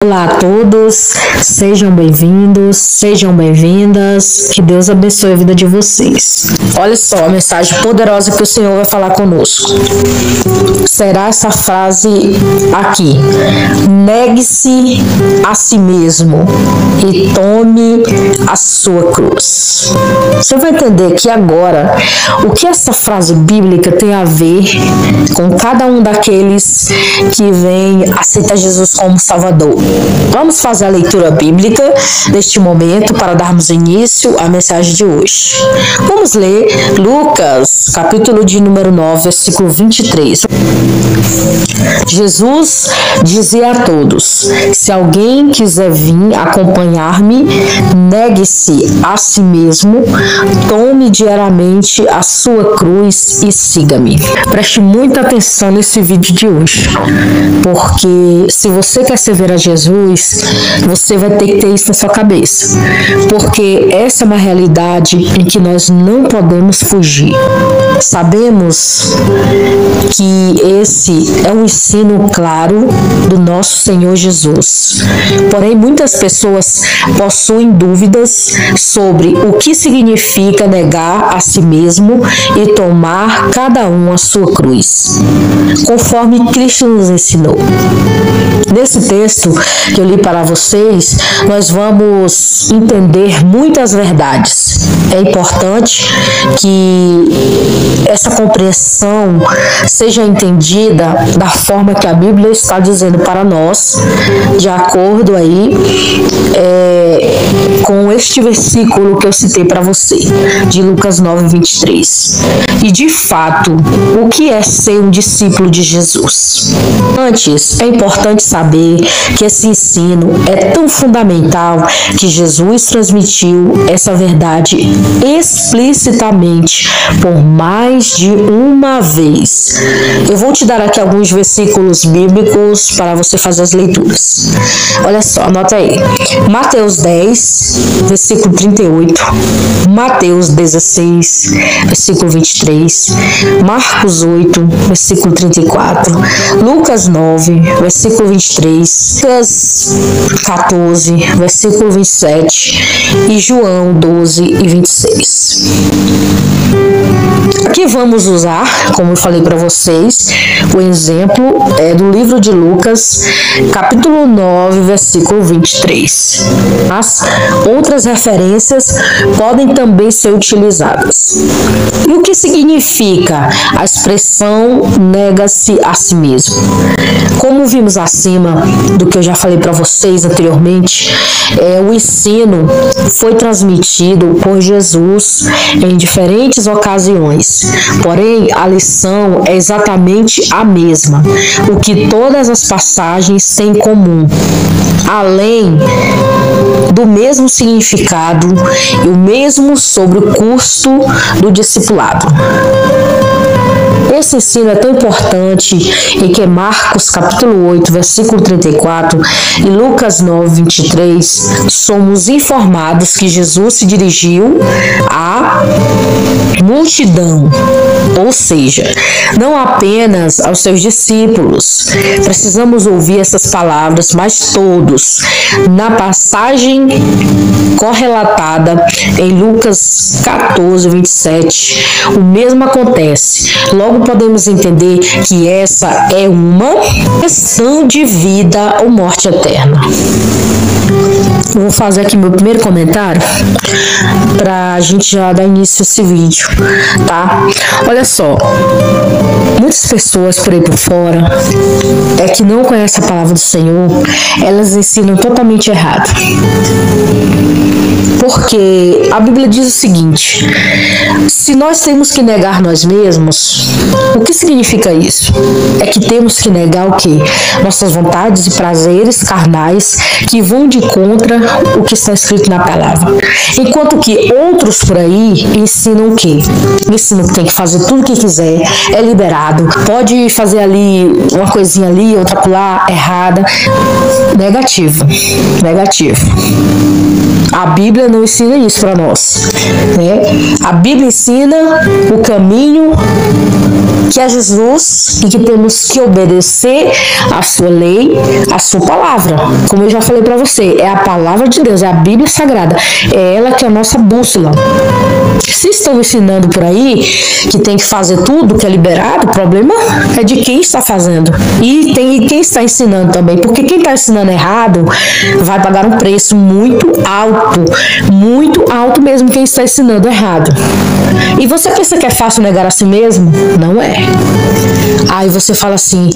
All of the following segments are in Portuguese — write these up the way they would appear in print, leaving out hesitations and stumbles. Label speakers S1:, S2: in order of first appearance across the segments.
S1: Olá a todos, sejam bem-vindos, sejam bem-vindas, que Deus abençoe a vida de vocês. Olha só a mensagem poderosa que o Senhor vai falar conosco. Será essa frase aqui: negue-se a si mesmo e tome a sua cruz. Você vai entender que agora o que essa frase bíblica tem a ver com cada um daqueles que vem aceitar Jesus como Salvador. Vamos fazer a leitura bíblica deste momento para darmos início à mensagem de hoje. Vamos ler Lucas, capítulo de número 9, versículo 23. Jesus dizia a todos: se alguém quiser vir acompanhar-me, negue-se a si mesmo, tome diariamente a sua cruz e siga-me. Preste muita atenção nesse vídeo de hoje, porque se você quer servir a Jesus, você vai ter que ter isso na sua cabeça, porque essa é uma realidade em que nós não podemos fugir. Sabemos que esse é um ensino claro do nosso Senhor Jesus. Porém, muitas pessoas possuem dúvidas sobre o que significa negar a si mesmo e tomar cada um a sua cruz, conforme Cristo nos ensinou. Nesse texto que eu li para vocês, nós vamos entender muitas verdades. É importante que essa compreensão seja entendida da forma que a Bíblia está dizendo para nós, de acordo aí com este versículo que eu citei para você, de Lucas 9, 23. E de fato, o que é ser um discípulo de Jesus? Antes, é importante saber que esse ensino é tão fundamental que Jesus transmitiu essa verdade explicitamente por mais de uma vez. Eu vou te dar aqui alguns versículos bíblicos para você fazer as leituras. Olha só, anota aí. Mateus 10, versículo 38. Mateus 16, versículo 23. Marcos 8, versículo 34. Lucas 9, versículo 23. Lucas 14, versículo 27. E João 12 e 26. Aqui vamos usar, como eu falei para vocês, o exemplo do livro de Lucas, capítulo 9, versículo 23. Mas outras referências podem também ser utilizadas. E o que significa a expressão nega-se a si mesmo? Como vimos acima do que eu já falei para vocês anteriormente, o ensino foi transmitido por Jesus em diferentes ocasiões. Porém, a lição é exatamente a mesma, o que todas as passagens têm em comum, além do mesmo significado e o mesmo sobre o custo do discipulado. Esse ensino é tão importante em que Marcos capítulo 8, versículo 34 e Lucas 9, 23, somos informados que Jesus se dirigiu à multidão, ou seja, não apenas aos seus discípulos. Precisamos ouvir essas palavras, mas todos. Na passagem correlatada em Lucas 14, 27, o mesmo acontece. Logo podemos entender que essa é uma questão de vida ou morte eterna. Eu vou fazer aqui meu primeiro comentário para a gente já dar início a esse vídeo, tá? Olha só, muitas pessoas por aí por fora que não conhecem a palavra do Senhor, elas ensinam totalmente errado. Porque a Bíblia diz o seguinte: se nós temos que negar nós mesmos, o que significa isso? É que temos que negar o quê? Nossas vontades e prazeres carnais que vão de contra o que está escrito na palavra. Enquanto que outros por aí ensinam o quê? Ensinam que tem que fazer tudo o que quiser, é liberado, pode fazer ali uma coisinha ali, outra pular, errada. Negativo. A Bíblia não ensina isso para nós, né? A Bíblia ensina o caminho que é Jesus e que temos que obedecer a sua lei, a sua palavra. Como eu já falei para você, é a palavra de Deus, é a Bíblia Sagrada, é ela que é a nossa bússola. Se estão ensinando por aí que tem que fazer tudo que é liberado, o problema é de quem está fazendo e quem está ensinando também, porque quem está ensinando errado vai pagar um preço muito alto mesmo quem está ensinando errado. E você pensa que é fácil negar a si mesmo? Não é. Aí você fala assim,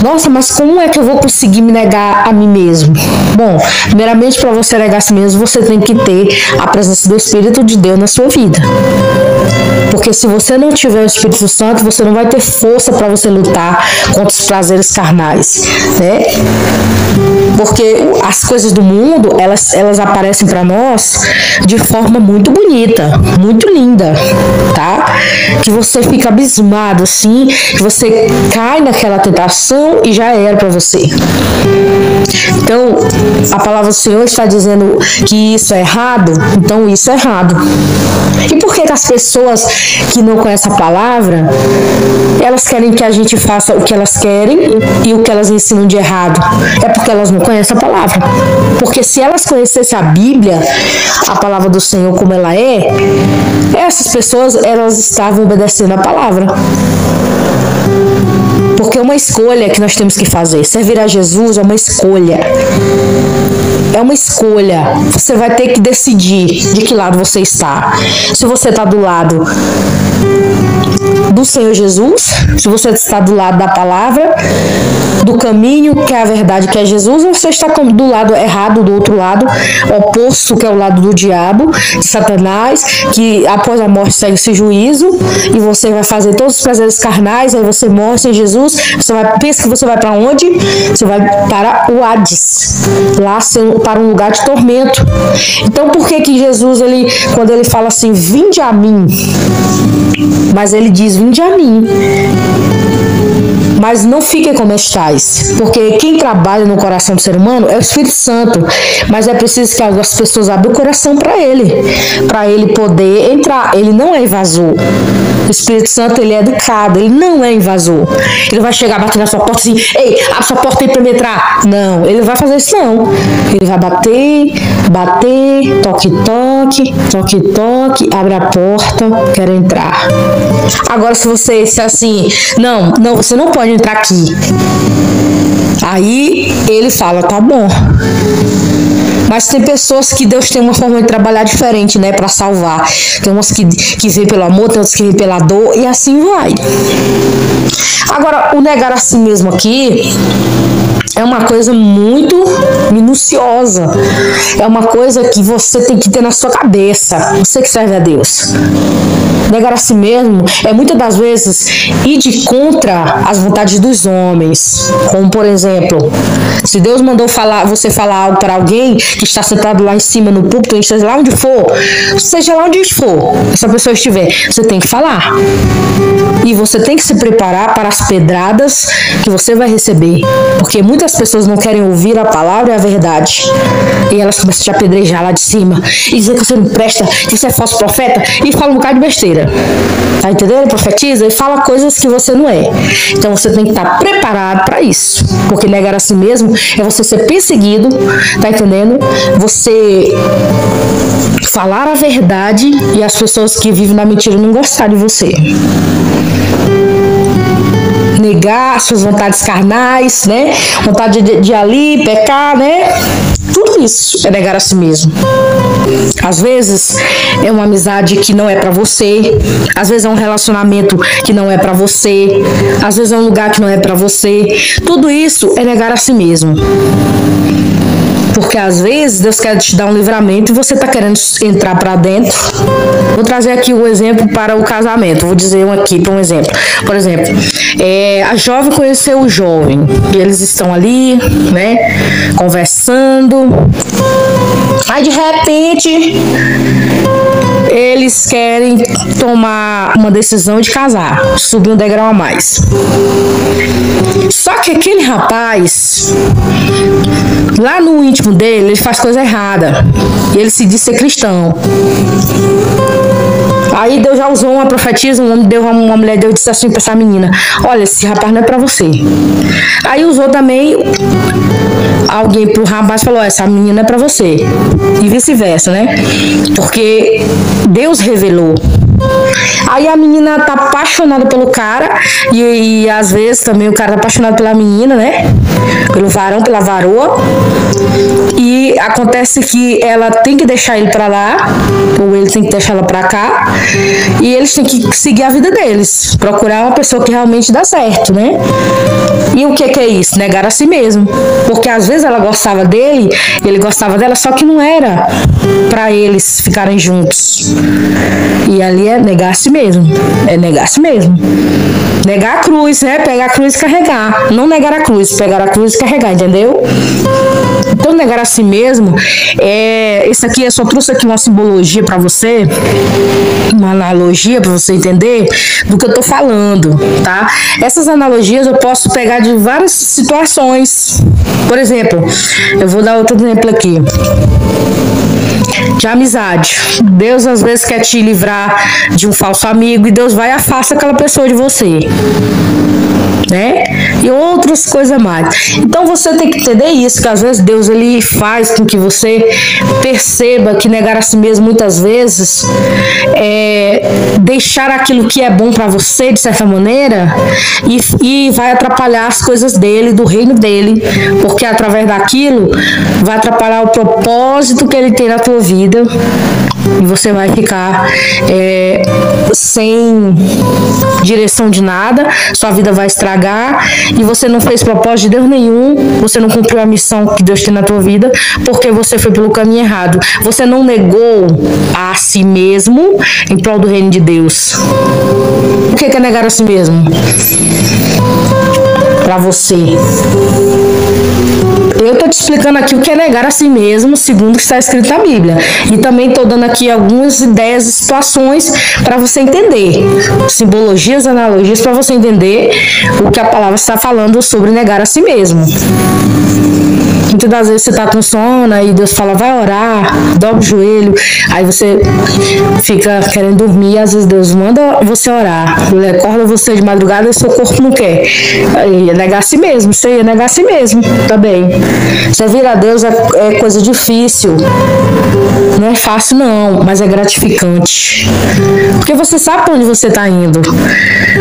S1: nossa, mas como é que eu vou conseguir me negar a mim mesmo? Bom, primeiramente, para você negar a si mesmo, você tem que ter a presença do Espírito de Deus na sua vida. Porque se você não tiver o Espírito Santo, você não vai ter força para você lutar contra os prazeres carnais, né? Porque as coisas do mundo, elas aparecem para nós de forma muito bonita, muito linda, tá? Que você fica abismado assim, que você cai naquela tentação e já era para você. Então, a palavra do Senhor está dizendo que isso é errado, então isso é errado. E por que as pessoas que não conhecem a palavra, elas querem que a gente faça o que elas querem e o que elas ensinam de errado? É porque elas não conhecem a palavra. Porque se elas conhecessem a Bíblia, a palavra do Senhor como ela é, essas pessoas, elas estavam obedecendo a palavra. Porque é uma escolha que nós temos que fazer. Servir a Jesus é uma escolha. É uma escolha. Você vai ter que decidir de que lado você está. Se você está do lado do Senhor Jesus, se você está do lado da palavra, do caminho, que é a verdade, que é Jesus, ou você está do lado errado, do outro lado, oposto, que é o lado do diabo, de Satanás, que após a morte segue esse juízo, e você vai fazer todos os prazeres carnais, aí você morre sem Jesus, pensa que você vai para onde? Você vai para o Hades, lá para um lugar de tormento. Então por que Jesus, quando ele fala assim, vinde a mim, mas ele diz, vinde a mim, mas não fiquem como estáis, porque quem trabalha no coração do ser humano é o Espírito Santo, mas é preciso que algumas pessoas abram o coração para ele poder entrar. Ele não é invasor. O Espírito Santo, ele é educado, ele não é invasor. Ele vai chegar, bater na sua porta assim, ei, abre sua porta aí para me entrar. Não, ele não vai fazer isso não. Ele vai bater, toque, abre a porta, quero entrar. Agora se você disser assim, não, você não pode entrar aqui. Aí ele fala, tá bom. Mas tem pessoas que Deus tem uma forma de trabalhar diferente, né, para salvar. Tem umas que vê pelo amor, tem outras que vê pela dor, e assim vai. Agora, o negar a si mesmo aqui é uma coisa muito minuciosa. É uma coisa que você tem que ter na sua cabeça. Você que serve a Deus. Negar a si mesmo é muitas das vezes ir de contra as vontades dos homens. Como, por exemplo, se Deus mandou você falar algo para alguém que está sentado lá em cima no púlpito, seja lá onde for, essa pessoa estiver, você tem que falar. E você tem que se preparar para as pedradas que você vai receber. Porque muitas pessoas não querem ouvir a palavra e a verdade. E elas começam a te apedrejar lá de cima. E dizer que você não presta, que você é falso profeta. E fala um bocado de besteira. Tá entendendo? Profetiza e fala coisas que você não é. Então você tem que estar preparado para isso. Porque negar a si mesmo é você ser perseguido. Tá entendendo? Você falar a verdade e as pessoas que vivem na mentira não gostar de você. Negar suas vontades carnais, né? Vontade de ali, pecar, né? Tudo isso é negar a si mesmo. Às vezes é uma amizade que não é pra você, às vezes é um relacionamento que não é pra você, às vezes é um lugar que não é pra você. Tudo isso é negar a si mesmo. Porque às vezes Deus quer te dar um livramento e você está querendo entrar para dentro. Vou trazer aqui um exemplo para o casamento. Vou dizer aqui para um exemplo. Por exemplo, a jovem conheceu o jovem. E eles estão ali, né, conversando. Aí de repente eles querem tomar uma decisão de casar, subir um degrau a mais. Só que aquele rapaz, lá no íntimo dele, ele faz coisa errada. E ele se diz ser cristão. Aí Deus já usou uma profetisa, uma mulher, Deus disse assim para essa menina: olha, esse rapaz não é para você. Aí usou também alguém pro rapaz e falou: essa menina é para você. E vice-versa, né? Porque Deus revelou. Aí a menina tá apaixonada pelo cara e às vezes também o cara tá apaixonado pela menina, né? Pelo varão, pela varoa. E acontece que ela tem que deixar ele pra lá, ou ele tem que deixar ela pra cá, e eles têm que seguir a vida deles, procurar uma pessoa que realmente dá certo, né? E o que é isso? Negar a si mesmo. Porque às vezes ela gostava dele, ele gostava dela, só que não era pra eles ficarem juntos. E ali é negar a si mesmo. É negar a si mesmo. Negar a cruz, né? Pegar a cruz e carregar. Não negar a cruz, pegar a cruz e carregar, entendeu? Então, negar a si mesmo, isso aqui, eu só trouxe aqui uma simbologia para você, uma analogia para você entender do que eu tô falando, tá? Essas analogias eu posso pegar de várias situações. Por exemplo, eu vou dar outro exemplo aqui. De amizade. Deus às vezes quer te livrar de um falso amigo e Deus vai e afasta aquela pessoa de você, né? E outras coisas mais. Então você tem que entender isso, que às vezes Deus ele faz com que você perceba que negar a si mesmo muitas vezes é deixar aquilo que é bom para você de certa maneira e vai atrapalhar as coisas dele, do reino dele, porque através daquilo vai atrapalhar o propósito que ele tem na tua vida e você vai ficar sem direção de nada, sua vida vai estragar e você não fez propósito de Deus nenhum, você não cumpriu a missão que Deus tem na tua vida porque você foi pelo caminho errado, você não negou a si mesmo em prol do reino de Deus. O que é negar a si mesmo? Para você, eu estou te explicando aqui o que é negar a si mesmo, segundo o que está escrito na Bíblia. E também estou dando aqui algumas ideias e situações para você entender. Simbologias, analogias, para você entender o que a palavra está falando sobre negar a si mesmo. Muitas das vezes você está com sono, aí Deus fala, vai orar, dobra o joelho, aí você fica querendo dormir, às vezes Deus manda você orar, ele acorda você de madrugada e seu corpo não quer. Aí é negar a si mesmo, você ia negar a si mesmo também. Servir a Deus é coisa difícil, não é fácil não, mas é gratificante. Porque você sabe para onde você está indo,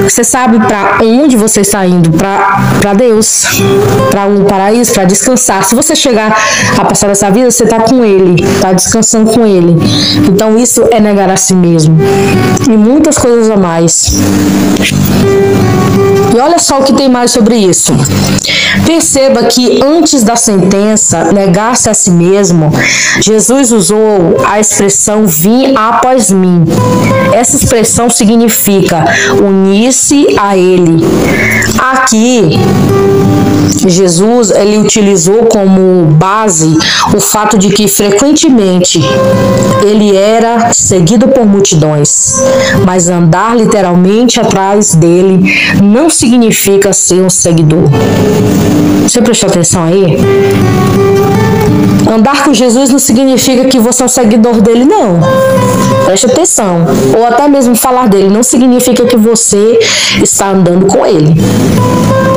S1: você sabe para onde você está indo, para Deus, para um paraíso, para descansar. Se você chegar a passar essa vida, você está com Ele, está descansando com Ele. Então isso é negar a si mesmo. E muitas coisas a mais. E olha só o que tem mais sobre isso. Perceba que antes da sentença, negar-se a si mesmo, Jesus usou a expressão vim após mim. Essa expressão significa unir-se a Ele. Aqui, Jesus ele utilizou como base o fato de que frequentemente ele era seguido por multidões, mas andar literalmente atrás dele não significa ser um seguidor. Você prestou atenção aí? Andar com Jesus não significa que você é um seguidor dele, não. Preste atenção. Ou até mesmo falar dele não significa que você está andando com ele.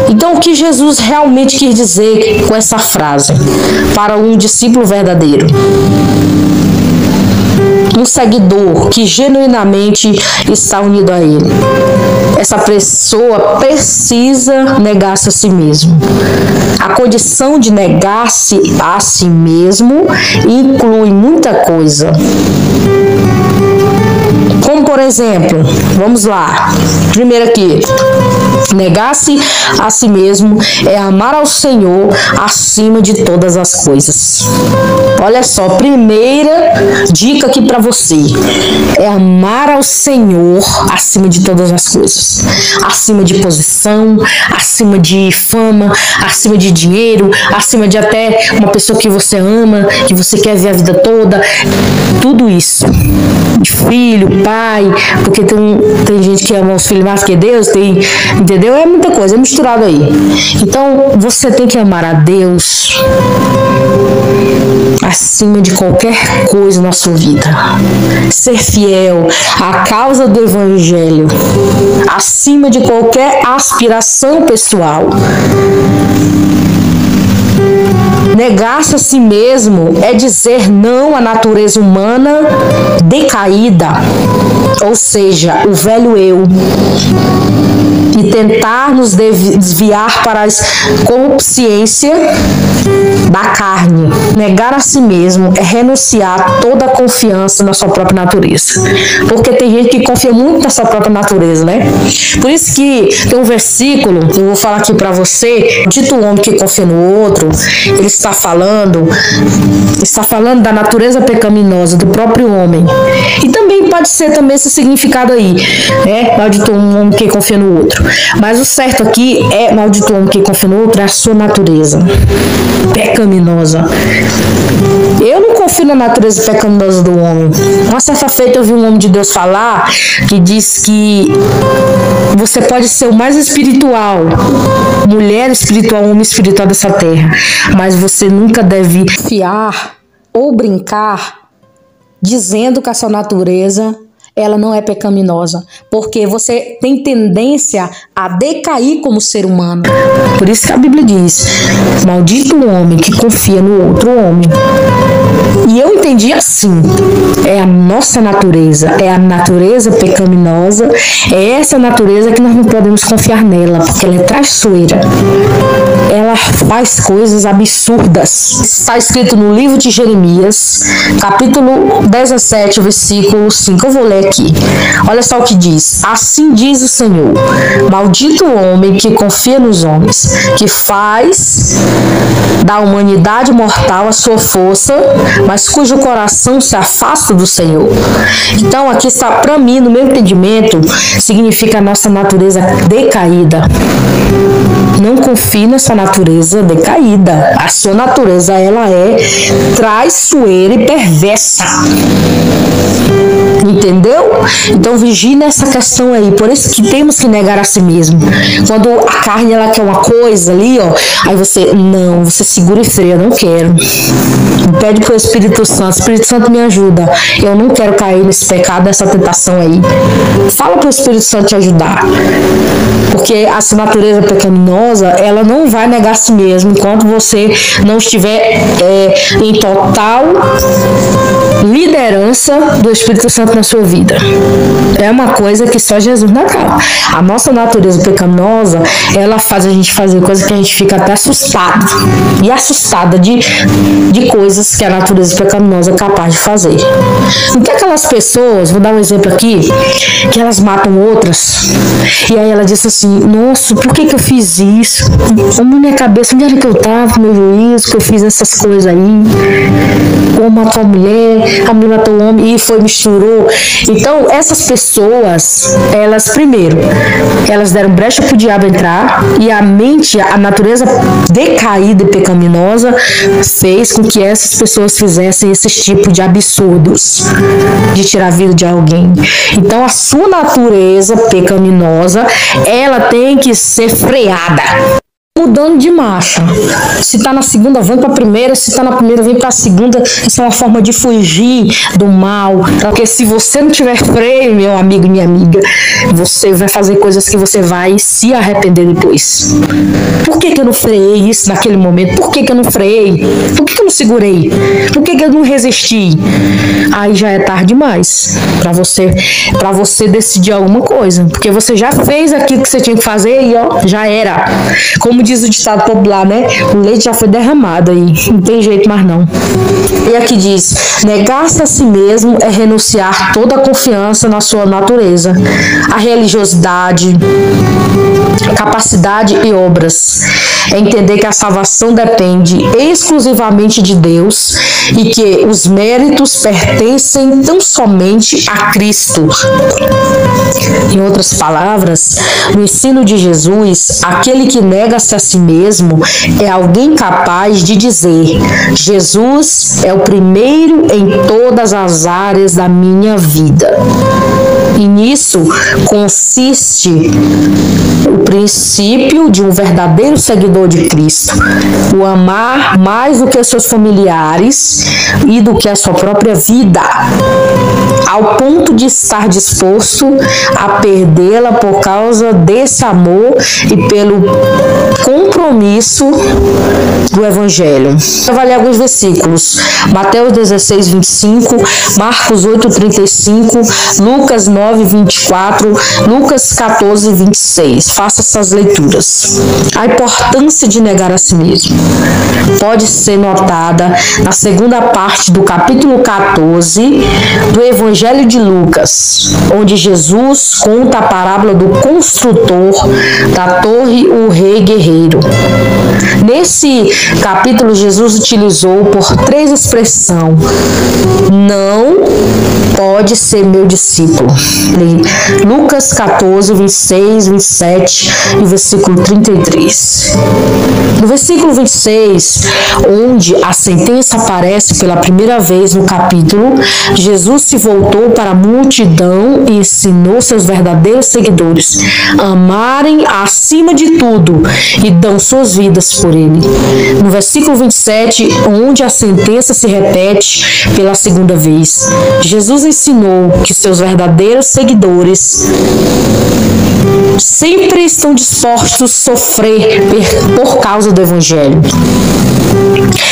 S1: Então, o que Jesus realmente quis dizer com essa frase para um discípulo verdadeiro? Um seguidor que genuinamente está unido a Ele. Essa pessoa precisa negar-se a si mesmo. A condição de negar-se a si mesmo inclui muita coisa. Como, por exemplo, vamos lá. Primeiro aqui, negar-se a si mesmo é amar ao Senhor acima de todas as coisas. Olha só, primeira dica aqui para você é amar ao Senhor acima de todas as coisas. Acima de posição, acima de fama, acima de dinheiro, acima de até uma pessoa que você ama, que você quer ver a vida toda. Tudo isso. filho, pai, porque tem gente que ama os filhos mais que Deus, entendeu? É muita coisa, é misturado aí. Então, você tem que amar a Deus acima de qualquer coisa na sua vida. Ser fiel à causa do Evangelho, acima de qualquer aspiração pessoal. Negar-se a si mesmo é dizer não à natureza humana decaída, ou seja, o velho eu, e tentar nos desviar para a consciência da carne. Negar a si mesmo é renunciar a toda a confiança na sua própria natureza, porque tem gente que confia muito na sua própria natureza, né? Por isso que tem um versículo, eu vou falar aqui para você, dito o homem que confia no outro, ele está falando da natureza pecaminosa do próprio homem. E também pode ser também esse significado aí, maldito um homem que confia no outro. Mas o certo aqui é maldito um homem que confia no outro, é a sua natureza pecaminosa. Eu não confio na natureza pecaminosa do homem. Uma certa feita eu vi um homem de Deus falar que diz que você pode ser o mais espiritual, mulher espiritual, homem espiritual dessa terra, mas você nunca deve fiar ou brincar dizendo que a sua natureza ela não é pecaminosa, porque você tem tendência a decair como ser humano. Por isso que a Bíblia diz: maldito o homem que confia no outro homem. E eu entendi assim: é a nossa natureza, é a natureza pecaminosa, é essa natureza que nós não podemos confiar nela, porque ela é traiçoeira. Ela faz coisas absurdas. Está escrito no livro de Jeremias, capítulo 17, versículo 5. Eu vou ler aqui. Olha só o que diz: assim diz o Senhor: maldito o homem que confia nos homens, que faz da humanidade mortal a sua força, mas cujo coração se afasta do Senhor. Então aqui está, para mim, no meu entendimento, significa a nossa natureza decaída. Não confie nessa natureza decaída. A sua natureza, ela é traiçoeira e perversa. Entendeu? Então vigie nessa questão aí. Por isso que temos que negar a si mesmo. Quando a carne ela quer uma coisa ali, aí você segura e freia: eu não quero. Pede pro Espírito Santo: Espírito Santo, me ajuda. Eu não quero cair nesse pecado, nessa tentação aí. Fala pro Espírito Santo te ajudar. Porque essa natureza pecaminosa, ela não vai negar a si mesmo enquanto você não estiver em total liderança do Espírito Santo na sua vida. É uma coisa que só Jesus não acaba. A nossa natureza pecaminosa, ela faz a gente fazer coisas que a gente fica até assustado. E assustada de coisas que a natureza pecaminosa é capaz de fazer. Então aquelas pessoas, vou dar um exemplo aqui, que elas matam outras, e aí ela diz assim: nossa, por que eu fiz isso? Na minha cabeça, onde era que eu estava, meu juízo, que eu fiz essas coisas aí? O homem matou a mulher matou o homem, e misturou. Então essas pessoas, elas primeiro, elas deram brecha para o diabo entrar, e a mente, a natureza decaída e pecaminosa fez com que essas pessoas fizessem esse tipo de absurdos, de tirar a vida de alguém. Então a sua natureza pecaminosa, ela tem que ser freada. Mudando de marcha. Se está na segunda, vem para a primeira. Se está na primeira, vem para a segunda. Isso é uma forma de fugir do mal. Porque se você não tiver freio, meu amigo e minha amiga, você vai fazer coisas que você vai se arrepender depois. Por que eu não freiei isso naquele momento? Por que eu não freiei? Por que eu não segurei? Por que eu não resisti? Aí já é tarde demais para você decidir alguma coisa. Porque você já fez aquilo que você tinha que fazer e já era. Como diz o ditado popular, né? O leite já foi derramado aí, não tem jeito mais não. E aqui diz: negar-se a si mesmo é renunciar toda a confiança na sua natureza, a religiosidade, capacidade e obras. é entender que a salvação depende exclusivamente de Deus e que os méritos pertencem tão somente a Cristo. Em outras palavras, no ensino de Jesus, aquele que nega-se a si mesmo é alguém capaz de dizer: Jesus é o primeiro em todas as áreas da minha vida. E nisso consiste o princípio de um verdadeiro seguidor de Cristo: o amar mais do que seus familiares e do que a sua própria vida, ao ponto de estar disposto a perdê-la por causa desse amor e pelo compromisso do Evangelho. Eu vou ler alguns versículos: Mateus 16, 25, Marcos 8, 35, Lucas 9, 24, Lucas 14, 26. Faça essas leituras. A importância de negar a si mesmo pode ser notada na segunda parte do capítulo 14 do Evangelho de Lucas, onde Jesus conta a parábola do construtor da torre, o rei guerreiro. Nesse capítulo, Jesus utilizou por 3 expressões: não pode ser meu discípulo. Lucas 14, 26, 27 e versículo 33. No versículo 26, onde a sentença aparece pela primeira vez no capítulo, Jesus se voltou para a multidão e ensinou seus verdadeiros seguidores a amarem acima de tudo e dão suas vidas por ele. No versículo 27, onde a sentença se repete pela segunda vez, Jesus ensinou que seus verdadeiros seguidores sempre estão dispostos a sofrer por causa do Evangelho.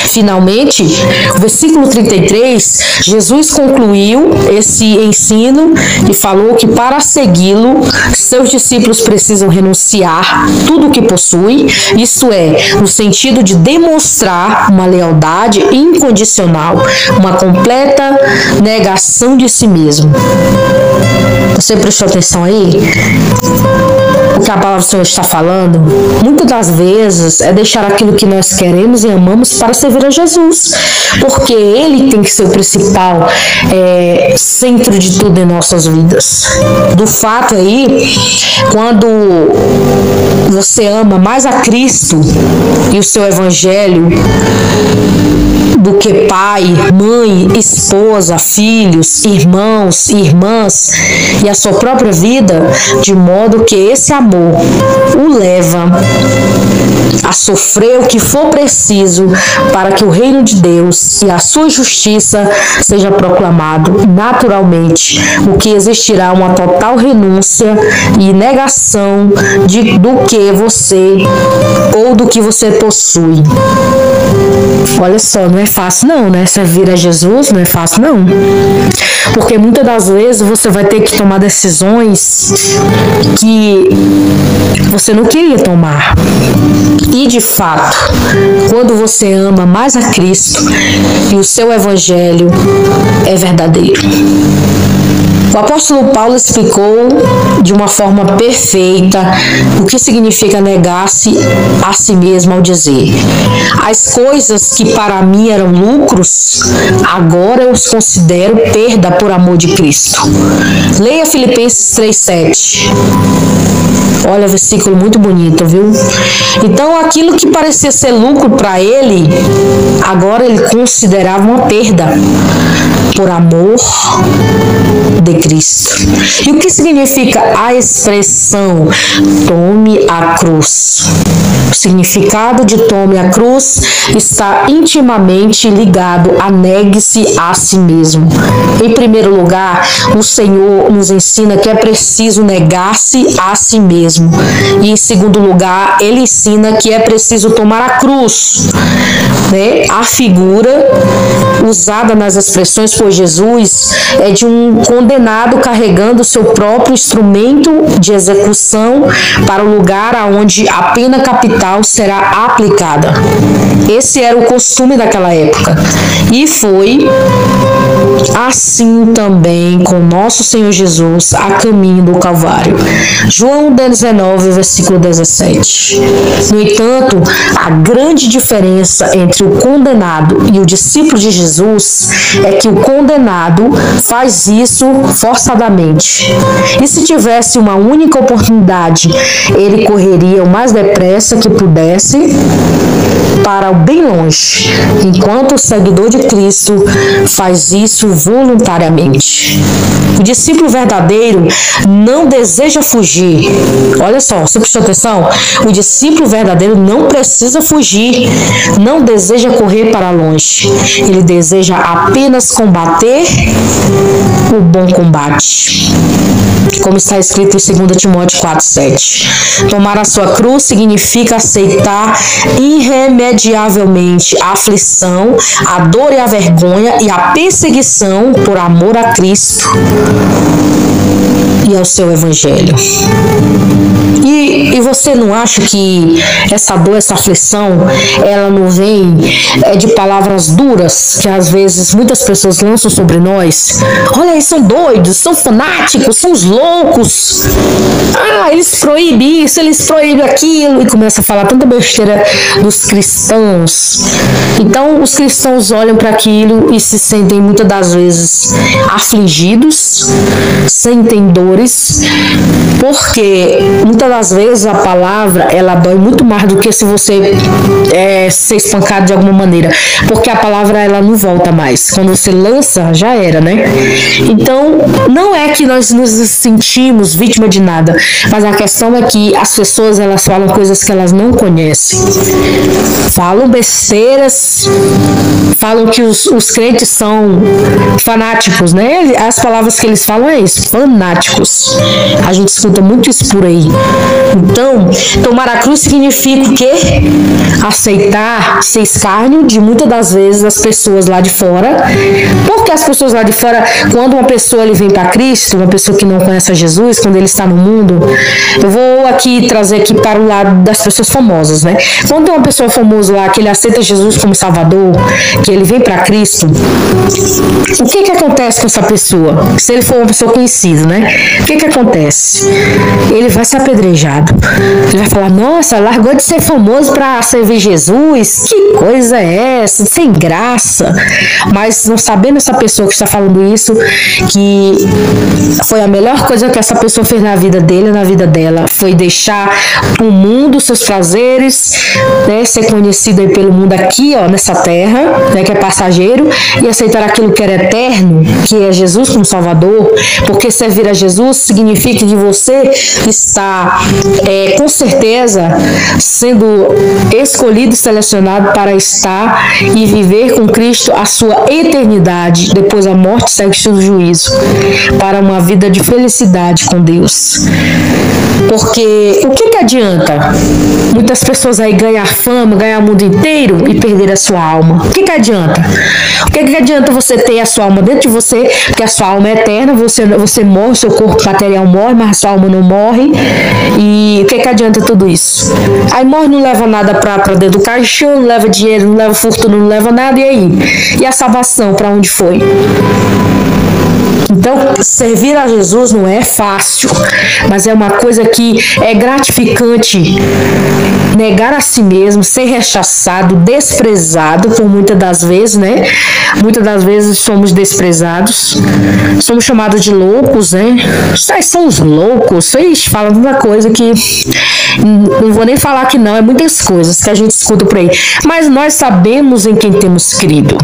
S1: Finalmente, o versículo 33, Jesus concluiu esse ensino e falou que para segui-lo, seus discípulos precisam renunciar tudo o que possuem, isto é, no sentido de demonstrar uma lealdade incondicional, uma completa negação de si mesmo. Você prestou atenção aí? O que a palavra do Senhor está falando, muitas das vezes, é deixar aquilo que nós queremos e amamos para servir a Jesus, porque Ele tem que ser o principal centro de tudo em nossas vidas. Do fato aí, quando você ama mais a Cristo e o seu Evangelho do que pai, mãe, esposa, filhos, irmãos, irmãs e a sua própria vida, de modo que esse amor o leva a sofrer o que for preciso para que o reino de Deus e a sua justiça seja proclamado naturalmente, o que existirá uma total renúncia e negação do que você ou do que você possui. Olha só, não é fácil não, né? Servir a Jesus não é fácil não. Porque muitas das vezes você vai ter que tomar decisões que você não queria tomar. E de fato, quando você ama mais a Cristo e o seu Evangelho é verdadeiro. O apóstolo Paulo explicou de uma forma perfeita o que significa negar-se a si mesmo ao dizer: as coisas que para mim eram lucros, agora eu os considero perda por amor de Cristo. Leia Filipenses 3,7. Olha, versículo muito bonito, viu? Então, aquilo que parecia ser lucro para ele, agora ele considerava uma perda por amor de Cristo. E o que significa a expressão tome a cruz? O significado de tome a cruz está intimamente ligado a negue-se a si mesmo. Em primeiro lugar, o Senhor nos ensina que é preciso negar-se a si mesmo. E em segundo lugar, ele ensina que é preciso tomar a cruz, né? A figura usada nas expressões por Jesus é de um condenado carregando seu próprio instrumento de execução para o lugar aonde a pena capital será aplicada. Esse era o costume daquela época. E foi assim também com nosso Senhor Jesus a caminho do Calvário. João 19, versículo 17. No entanto, a grande diferença entre o condenado e o discípulo de Jesus é que o condenado faz isso forçadamente. E se tivesse uma única oportunidade, ele correria o mais depressa que pudesse para o bem longe, enquanto o seguidor de Cristo faz isso voluntariamente. O discípulo verdadeiro não deseja fugir. Olha só, você prestou atenção? O discípulo verdadeiro não precisa fugir, não deseja correr para longe. Ele deseja apenas combater o bom combate. Como está escrito em 2 Timóteo 4,7. Tomar a sua cruz significa aceitar irremediavelmente a aflição, a dor e a vergonha e a perseguição por amor a Cristo e ao seu Evangelho. E você não acha que essa dor, essa aflição, ela não vem de palavras duras que às vezes muitas pessoas lançam sobre nós? Olha, eles são doidos, são fanáticos, são os loucos. Eles proíbem isso, eles proíbem aquilo, e começa a falar tanta besteira dos cristãos. Então, os cristãos olham para aquilo e se sentem muitas das vezes afligidos, sentem dores, porque muitas das vezes a palavra ela dói muito mais do que se você ser espancado de alguma maneira, porque a palavra ela não volta mais. Quando você lança, já era, né? Então, não é que nós nos sentimos vítima de nada, mas a questão é que as pessoas elas falam coisas que elas não conhecem, falam besteiras, falam que os crentes são fanáticos, né? As palavras que eles falam é isso, fanáticos. A gente escuta muito isso por aí. Então, tomar a cruz significa o quê? Aceitar ser escárnio de muitas das vezes as pessoas lá de fora. Porque as pessoas lá de fora, quando uma pessoa ele vem para Cristo, uma pessoa que não conhece a Jesus, quando ele está no mundo, eu vou aqui trazer aqui para o lado das pessoas famosas, né? Quando tem uma pessoa famosa lá que ele aceita Jesus como Salvador, que ele vem para Cristo, o que acontece com essa pessoa? Se ele for uma pessoa conhecida, né? O que acontece? Ele vai ser apedrejado. Ele vai falar, nossa, largou de ser famoso para servir Jesus? Que coisa é essa? Sem graça. Mas não sabendo essa pessoa que está falando isso, que foi a melhor coisa que essa pessoa fez na vida dele, na vida dela, foi deixar o mundo, seus prazeres, né, ser conhecido aí pelo mundo aqui, ó, nessa terra, né, que é passageiro, e aceitar aquilo que era eterno, que é Jesus como Salvador, porque servir a Jesus significa que você está, com certeza, sendo escolhido e selecionado para estar e viver com Cristo a sua eternidade, depois da morte segue o juízo, para uma vida de felicidade com Deus. Porque o que adianta muitas pessoas aí ganhar fama, ganhar o mundo inteiro e perder a sua alma? O que adianta? O que adianta você ter a sua alma dentro de você, porque a sua alma é eterna, você morre, seu corpo material morre, mas a sua alma não morre. E o que adianta tudo isso? Aí morre, não leva nada para dentro do caixão, não leva dinheiro, não leva fortuna, não leva nada, e aí? E a salvação, para onde foi? Então, servir a Jesus não é fácil, mas é uma coisa que é gratificante. Negar a si mesmo, ser rechaçado, desprezado por muitas das vezes, né? Muitas das vezes somos desprezados, somos chamados de loucos, né? Vocês são os loucos, vocês falam uma coisa que não vou nem falar que não, é muitas coisas que a gente escuta por aí, mas nós sabemos em quem temos crido,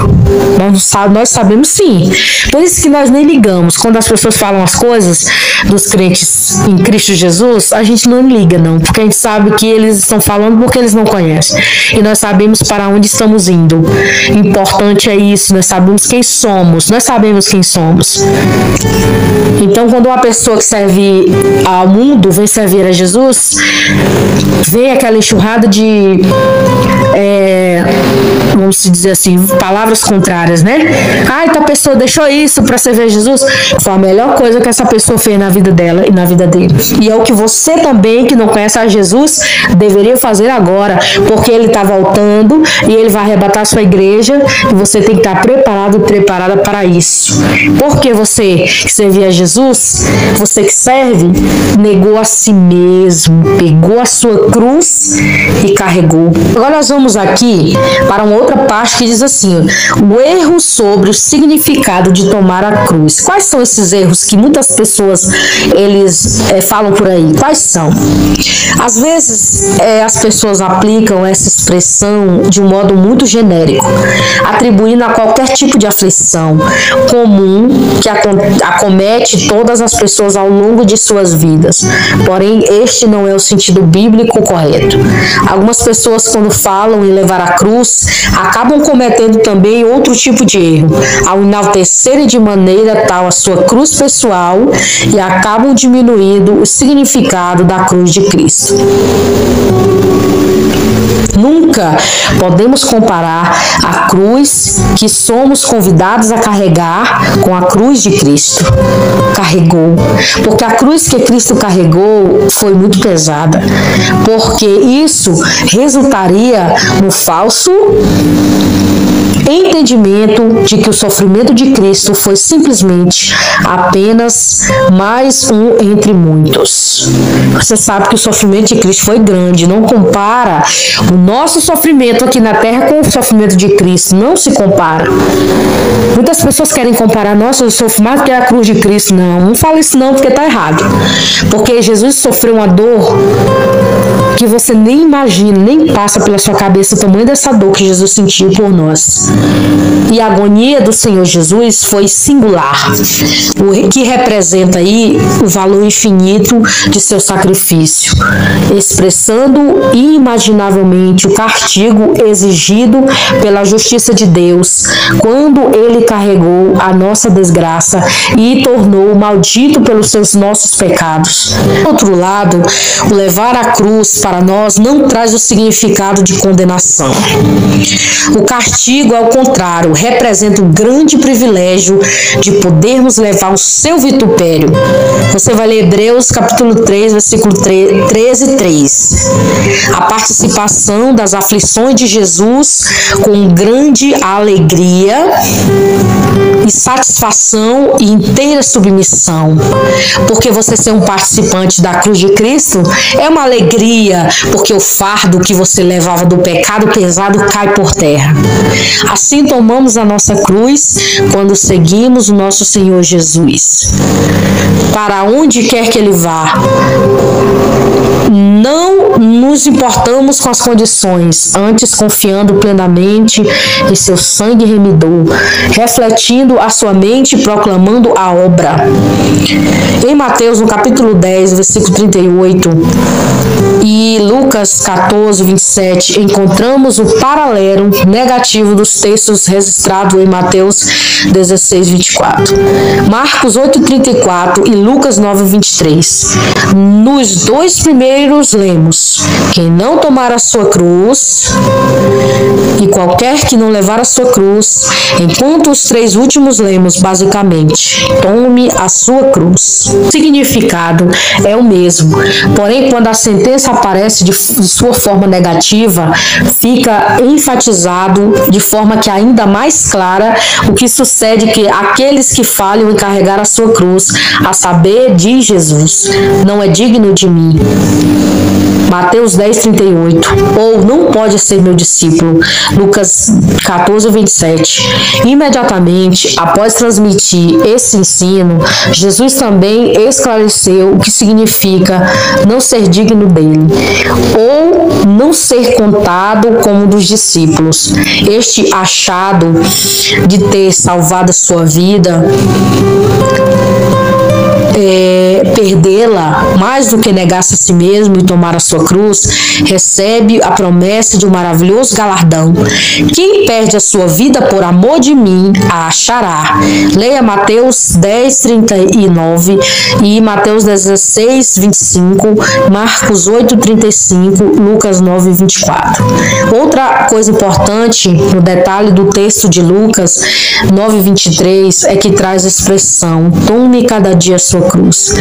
S1: nós sabemos sim, por isso que nós nem ligamos, quando as pessoas falam as coisas dos crentes em Cristo Jesus, a gente não liga não, porque a gente sabe que eles estão falando porque eles não conhecem, e nós sabemos para onde estamos indo. Importante é isso, nós sabemos quem somos, então quando uma pessoa que serve ao mundo vem servir a Jesus, vem aquela enxurrada de vamos dizer assim, palavras contrárias, né? Então a pessoa deixou isso para servir a Jesus. Foi a melhor coisa que essa pessoa fez na vida dela e na vida dele. E é o que você também, que não conhece a Jesus, deveria fazer agora, porque ele está voltando e ele vai arrebatar a sua igreja e você tem que estar preparado e preparada para isso. Porque você que servia a Jesus, você que serve, negou a si mesmo, pegou a sua cruz e carregou. Agora nós vamos aqui para uma outra parte que diz assim: o erro sobre o significado de tomar a cruz. Quais são esses erros que muitas pessoas eles falam por aí? Quais são? Às vezes as pessoas aplicam essa expressão de um modo muito genérico, atribuindo a qualquer tipo de aflição comum que acomete todas as pessoas ao longo de suas vidas. Porém, este não é o sentido bíblico correto. Algumas pessoas, quando falam em levar a cruz, acabam cometendo também outro tipo de erro, ao enaltecerem de maneira tal a sua cruz pessoal e acabam diminuindo o significado da cruz de Cristo. Nunca podemos comparar a cruz que somos convidados a carregar com a cruz de Cristo carregou, porque a cruz que Cristo carregou foi muito pesada, porque isso resultaria no falso entendimento de que o sofrimento de Cristo foi simplesmente apenas mais um entre muitos. Você sabe que o sofrimento de Cristo foi grande. Não compara o nosso sofrimento aqui na terra com o sofrimento de Cristo. Não se compara. Muitas pessoas querem comparar: nossa, eu sofro mais do que a cruz de Cristo. Não fala isso não, porque está errado. Porque Jesus sofreu uma dor que você nem imagina, nem passa pela sua cabeça o tamanho dessa dor que Jesus sentiu por nós. E a agonia do Senhor Jesus foi singular, o que representa aí o valor infinito de seu sacrifício, expressando inimaginavelmente o castigo exigido pela justiça de Deus quando ele carregou a nossa desgraça e tornou maldito pelos seus nossos pecados. Por outro lado, o levar a cruz para nós não traz o significado de condenação. O castigo, ao contrário, representa um grande privilégio de podermos levar o seu vitupério. Você vai ler Hebreus capítulo 3, versículo 13 e 3. A participação das aflições de Jesus com grande alegria e satisfação e inteira submissão. Porque você ser um participante da cruz de Cristo é uma alegria, porque o fardo que você levava do pecado pesado cai por terra. Assim tomamos a nossa cruz quando seguimos o nosso Senhor Jesus. Para onde quer que Ele vá, não nos importamos com as condições, antes confiando plenamente em seu sangue remidor, refletindo a sua mente e proclamando a obra. Em Mateus, no capítulo 10, versículo 38, e Lucas 14, 27, encontramos o paralelo negativo dos textos registrados em Mateus 16, 24. Marcos 8, 34 e Lucas 9, 23. Nos dois primeiros lemos: quem não tomar a sua cruz, e qualquer que não levar a sua cruz, enquanto os três últimos lemos, basicamente, tome a sua cruz. O significado é o mesmo, porém, quando a sentença aparece de sua forma negativa, fica enfatizado de forma que ainda mais clara o que sucede que aqueles que falham em carregar a sua cruz, a saber, de Jesus, não é digno de mim. Mateus 10, 38. Ou não pode ser meu discípulo. Lucas 14, 27. Imediatamente após transmitir esse ensino, Jesus também esclareceu o que significa não ser digno dele, ou não ser contado como um dos discípulos. Este achado de ter salvado a sua vida perdê-la, mais do que negar-se a si mesmo e tomar a sua cruz, recebe a promessa de um maravilhoso galardão. Quem perde a sua vida por amor de mim, a achará. Leia Mateus 10:39 e Mateus 16:25, Marcos 8:35, Lucas 9:24. Outra coisa importante no detalhe do texto de Lucas 9:23 é que traz a expressão: tome cada dia a sua cruz.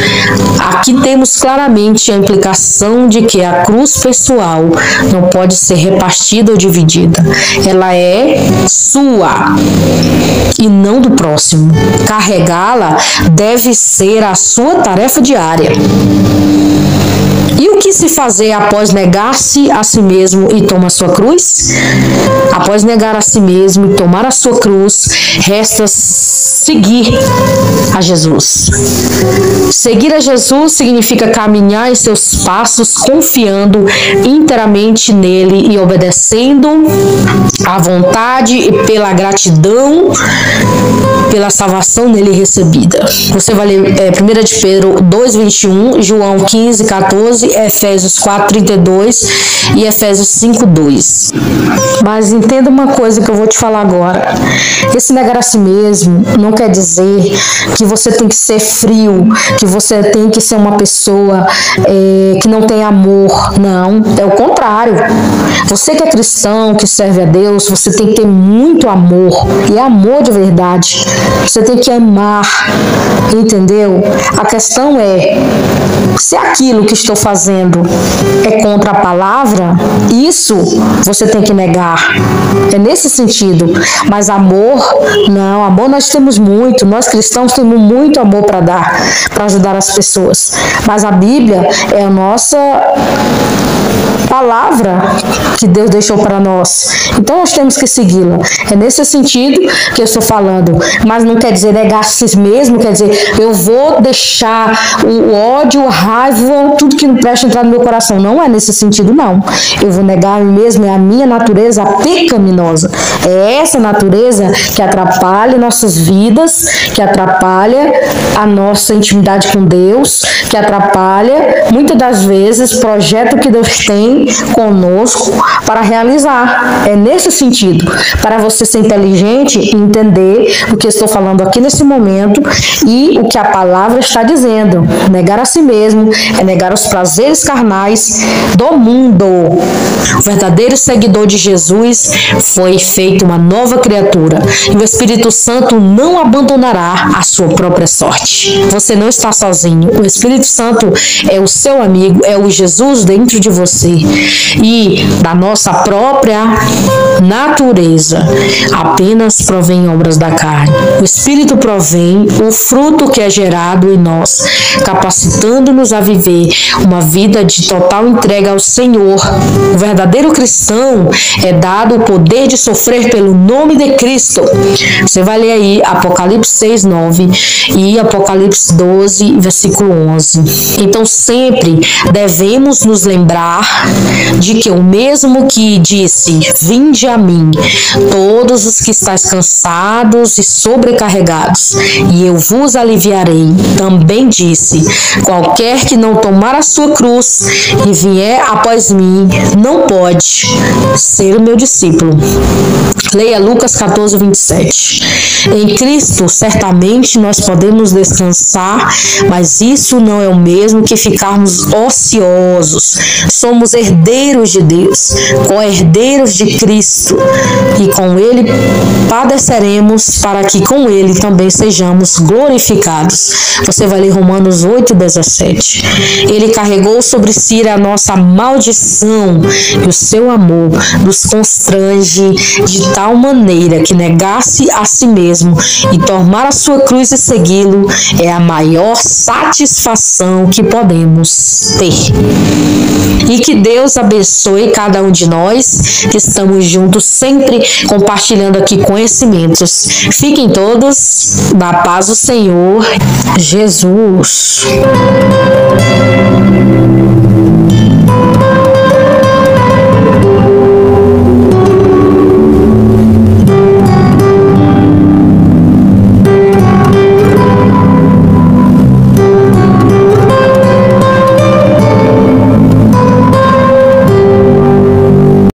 S1: Aqui temos claramente a implicação de que a cruz pessoal não pode ser repartida ou dividida. Ela é sua e não do próximo. Carregá-la deve ser a sua tarefa diária. E o que se fazer após negar-se a si mesmo e tomar a sua cruz? Após negar a si mesmo e tomar a sua cruz, resta seguir a Jesus. Seguir a Jesus significa caminhar em seus passos, confiando inteiramente nele e obedecendo à vontade e pela gratidão pela salvação nele recebida. Você vai ler 1 de Pedro 2:21, João 15:14, Efésios 4:32 e Efésios 5:2. Mas entenda uma coisa que eu vou te falar agora. Esse negar a si mesmo não quer dizer que você tem que ser frio, que você tem que ser uma pessoa que não tem amor. Não, é o contrário. Você que é cristão, que serve a Deus, você tem que ter muito amor, e amor de verdade. Você tem que amar, entendeu? A questão é, se aquilo que estou fazendo é contra a palavra, isso você tem que negar. É nesse sentido. Mas amor, não. Amor nós temos muito. Nós cristãos temos muito amor para dar, para ajudar as pessoas. Mas a Bíblia é a nossa palavra que Deus deixou para nós. Então nós temos que segui-la. É nesse sentido que eu estou falando. Mas não quer dizer negar a si mesmo, quer dizer, eu vou deixar o ódio, a raiva, tudo que não presta entrar no meu coração. Não é nesse sentido, não. Eu vou negar a mim mesmo, é a minha natureza pecaminosa. É essa natureza que atrapalha nossas vidas, que atrapalha a nossa intimidade com Deus, que atrapalha, muitas das vezes, o projeto que Deus tem conosco para realizar. É nesse sentido, para você ser inteligente e entender o que eu estou falando aqui nesse momento e o que a palavra está dizendo. Negar a si mesmo é negar os prazeres carnais do mundo. O verdadeiro seguidor de Jesus foi feito uma nova criatura e o Espírito Santo não abandonará a sua própria sorte. Você não está sozinho. O Espírito Santo é o seu amigo, é o Jesus dentro de você. E da nossa própria natureza apenas provém obras da carne. O Espírito provém o fruto que é gerado em nós, capacitando-nos a viver uma vida de total entrega ao Senhor. O verdadeiro cristão é dado o poder de sofrer pelo nome de Cristo. Você vai ler aí Apocalipse 6:9 e Apocalipse 12, versículo 11. Então sempre devemos nos lembrar de que o mesmo que disse: vinde a mim, todos os que estáis cansados e sobrecarregados, e eu vos aliviarei, também disse: qualquer que não tomar a sua cruz e vier após mim, não pode ser o meu discípulo. Leia Lucas 14:27. Em Cristo, certamente nós podemos descansar, mas isso não é o mesmo que ficarmos ociosos. Somos herdeiros de Deus, co-herdeiros de Cristo, e com Ele padeceremos para que com Ele também sejamos glorificados. Você vai ler Romanos 8:17. Ele carregou sobre si a nossa maldição e o seu amor nos constrange de tal maneira que negar-se a si mesmo e tomar a sua cruz e segui-lo é a maior satisfação que podemos ter. E que Deus abençoe cada um de nós que estamos juntos, sempre compartilhando aqui conhecimentos. Fiquem todos na paz do Senhor Jesus.